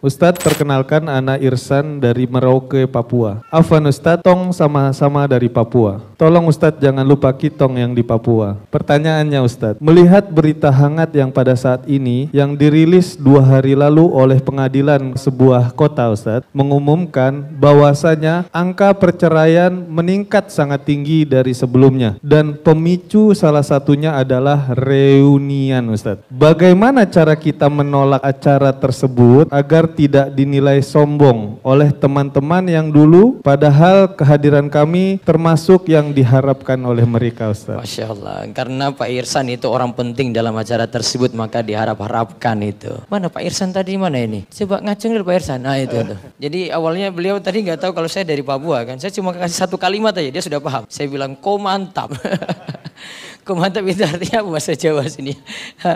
Ustadz, perkenalkan Ana Irsan dari Merauke, Papua. Afwan Ustadz, tong sama-sama dari Papua. Tolong Ustadz jangan lupa kitong yang di Papua. Pertanyaannya Ustadz, melihat berita hangat yang pada saat ini yang dirilis 2 hari lalu oleh pengadilan sebuah kota Ustadz, mengumumkan bahwasanya angka perceraian meningkat sangat tinggi dari sebelumnya dan pemicu salah satunya adalah reunian Ustadz. Bagaimana cara kita menolak acara tersebut agar tidak dinilai sombong oleh teman-teman yang dulu, padahal kehadiran kami termasuk yang diharapkan oleh mereka Ustaz. Masya Allah, karena Pak Irsan itu orang penting dalam acara tersebut maka diharap-harapkan itu. Mana Pak Irsan tadi, mana ini? Coba ngacung dulu Pak Irsan. Nah itu tuh. Jadi awalnya beliau tadi nggak tahu kalau saya dari Papua kan. Saya cuma kasih satu kalimat aja dia sudah paham. Saya bilang kau mantap. Kau mantap itu artinya apa bahasa Jawa sini?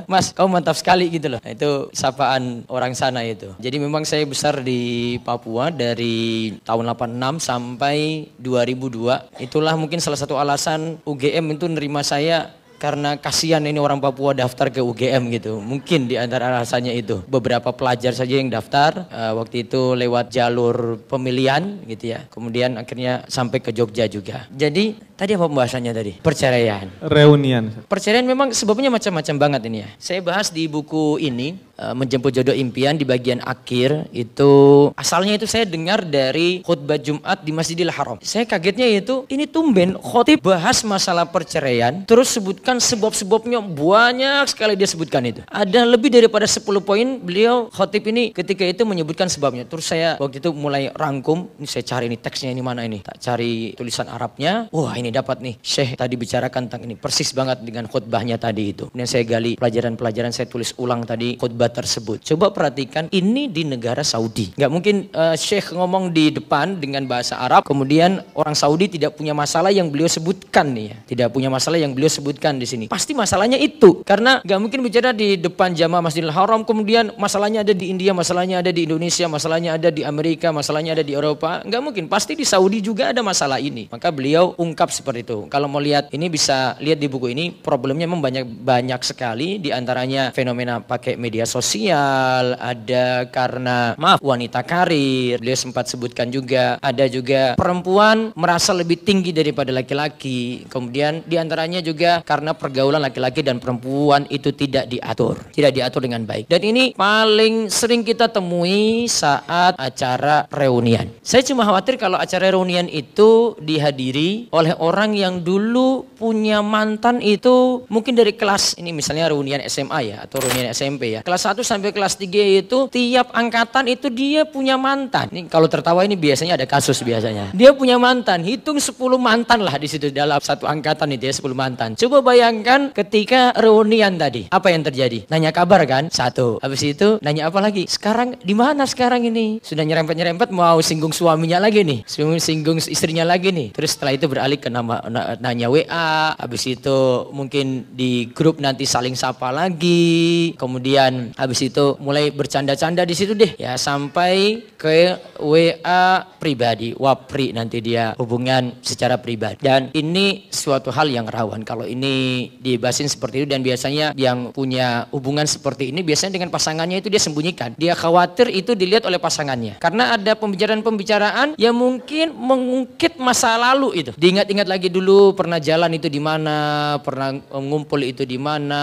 Mas, kau mantap sekali gitu loh. Itu sapaan orang sana itu. Jadi memang saya besar di Papua dari tahun 86 sampai 2002. Itulah mungkin salah satu alasan UGM itu nerima saya. Karena kasihan ini orang Papua daftar ke UGM gitu. Mungkin di antara alasannya itu. Beberapa pelajar saja yang daftar. Waktu itu lewat jalur pemilihan gitu ya. Kemudian akhirnya sampai ke Jogja juga. Jadi tadi apa pembahasannya tadi? Perceraian. Reunian. Perceraian memang sebabnya macam-macam banget ini ya. Saya bahas di buku ini. Menjemput Jodoh Impian di bagian akhir itu asalnya itu saya dengar dari khutbah Jumat di Masjidil Haram. Saya kagetnya itu ini tumben khotib bahas masalah perceraian terus sebutkan sebab-sebabnya banyak sekali dia sebutkan itu. Ada lebih daripada 10 poin beliau khotib ini ketika itu menyebutkan sebabnya. Terus saya waktu itu mulai rangkum, ini saya cari ini teksnya ini mana ini. Tak cari tulisan Arabnya. Wah, ini dapat nih. Syekh tadi bicarakan tentang ini persis banget dengan khutbahnya tadi itu. Kemudian saya gali pelajaran-pelajaran, saya tulis ulang tadi khutbah tersebut. Coba perhatikan ini di negara Saudi. Nggak mungkin Syekh ngomong di depan dengan bahasa Arab, kemudian orang Saudi tidak punya masalah yang beliau sebutkan nih ya. Tidak punya masalah yang beliau sebutkan di sini. Pasti masalahnya itu. Karena nggak mungkin bicara di depan jamaah Masjidil Haram, kemudian masalahnya ada di India, masalahnya ada di Indonesia, masalahnya ada di Amerika, masalahnya ada di Eropa. Nggak mungkin. Pasti di Saudi juga ada masalah ini. Maka beliau ungkap seperti itu. Kalau mau lihat ini bisa lihat di buku ini. Problemnya memang banyak sekali. Di antaranya fenomena pakai media sosial, ada karena wanita karir, beliau sempat sebutkan juga, ada juga perempuan merasa lebih tinggi daripada laki-laki, kemudian diantaranya juga karena pergaulan laki-laki dan perempuan itu tidak diatur dengan baik, dan ini paling sering kita temui saat acara reunian. Saya cuma khawatir kalau acara reunian itu dihadiri oleh orang yang dulu punya mantan itu mungkin dari kelas, ini misalnya reunian SMA ya, atau reunian SMP ya, kelas 1 sampai kelas 3 itu tiap angkatan itu dia punya mantan. Ini kalau tertawa ini biasanya ada kasus biasanya. Dia punya mantan, hitung 10 mantan lah di situ dalam satu angkatan itu ya, 10 mantan. Coba bayangkan ketika reunian tadi, apa yang terjadi? Nanya kabar kan? Satu. Habis itu nanya apa lagi? Sekarang di mana sekarang ini? Sudah nyerempet-nyerempet mau singgung suaminya lagi nih. Singgung istrinya lagi nih. Terus setelah itu beralih ke nanya WA. Habis itu mungkin di grup nanti saling sapa lagi. Kemudian habis itu mulai bercanda-canda di situ deh ya, sampai ke WA pribadi, wapri, nanti dia hubungan secara pribadi. Dan ini suatu hal yang rawan kalau ini dibahasin seperti itu, dan biasanya yang punya hubungan seperti ini biasanya dengan pasangannya itu dia sembunyikan. Dia khawatir itu dilihat oleh pasangannya. Karena ada pembicaraan-pembicaraan yang mungkin mengungkit masa lalu itu. Diingat-ingat lagi dulu pernah jalan itu di mana, pernah ngumpul itu di mana,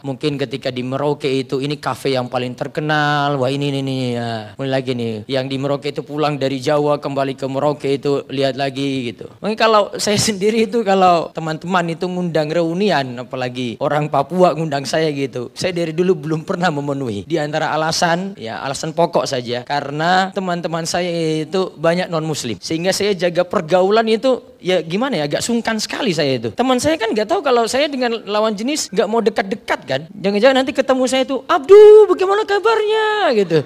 mungkin ketika di Merauke itu ini kafe yang paling terkenal, wah ini ya, mulai lagi nih, yang di Merauke itu pulang dari Jawa kembali ke Merauke itu lihat lagi gitu. Mungkin kalau saya sendiri itu kalau teman-teman itu ngundang reunian, apalagi orang Papua ngundang saya gitu, saya dari dulu belum pernah memenuhi. Di antara alasan, ya alasan pokok saja, karena teman-teman saya itu banyak non muslim, sehingga saya jaga pergaulan itu ya gimana ya, agak sungkan sekali saya itu. Teman saya kan nggak tahu kalau saya dengan lawan jenis nggak mau dekat-dekat kan, jangan-jangan nanti ketemu saya itu, Abdu bagaimana kabarnya gitu,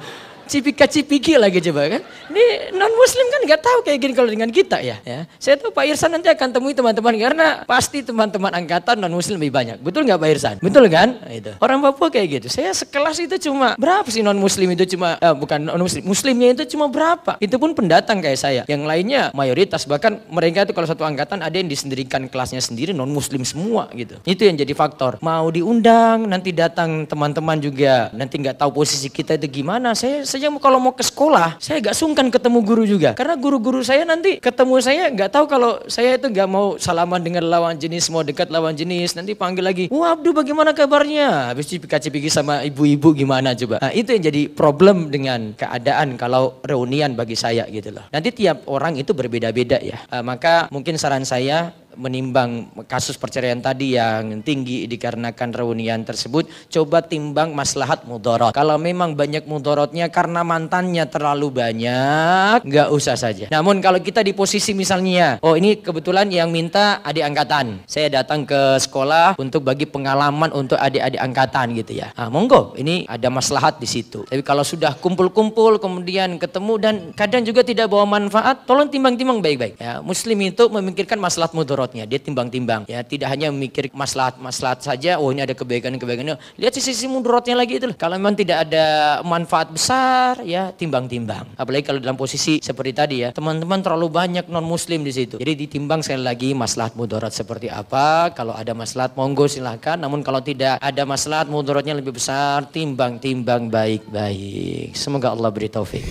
cipika-cipiki lagi coba kan. Ini non muslim kan nggak tahu kayak gini kalau dengan kita ya. Saya tahu Pak Irsan nanti akan temui teman-teman, karena pasti teman-teman angkatan non muslim lebih banyak. Betul nggak Pak Irsan? Betul kan? Itu. Orang Papua kayak gitu. Saya sekelas itu cuma berapa sih non muslim itu, cuma bukan non muslim, muslimnya itu cuma berapa? Itu pun pendatang kayak saya. Yang lainnya mayoritas, bahkan mereka itu kalau satu angkatan ada yang disendirikan kelasnya sendiri non muslim semua gitu. Itu yang jadi faktor. Mau diundang nanti datang teman-teman juga nanti nggak tahu posisi kita itu gimana. Saya saja kalau mau ke sekolah, saya gak sungkan ketemu guru juga. Karena guru-guru saya nanti ketemu saya gak tahu kalau saya itu gak mau salaman dengan lawan jenis, mau dekat lawan jenis, nanti panggil lagi, wah Abdu bagaimana kabarnya? Habis cipika-cipiki sama ibu-ibu gimana coba. Nah itu yang jadi problem dengan keadaan kalau reunian bagi saya gitu loh. Nanti tiap orang itu berbeda-beda ya. Maka mungkin saran saya, menimbang kasus perceraian tadi yang tinggi dikarenakan reunian tersebut, coba timbang maslahat mudorot. Kalau memang banyak mudorotnya karena mantannya terlalu banyak, nggak usah saja. Namun kalau kita di posisi misalnya, oh ini kebetulan yang minta adik angkatan, saya datang ke sekolah untuk bagi pengalaman untuk adik-adik angkatan gitu ya. Nah, monggo, ini ada maslahat di situ. Tapi kalau sudah kumpul-kumpul kemudian ketemu dan kadang juga tidak bawa manfaat, tolong timbang-timbang baik-baik. Ya, Muslim itu memikirkan maslahat mudorot. Dia timbang-timbang ya, tidak hanya memikir maslahat saja, oh ini ada kebaikan-kebaikannya, lihat sisi-sisi mudorotnya lagi itu. Kalau memang tidak ada manfaat besar ya timbang-timbang. Apalagi kalau dalam posisi seperti tadi ya, teman-teman terlalu banyak non muslim di situ. Jadi ditimbang sekali lagi maslahat mudorot seperti apa. Kalau ada maslahat monggo silahkan, namun kalau tidak ada maslahat mudorotnya lebih besar, timbang-timbang baik-baik. Semoga Allah beri taufik.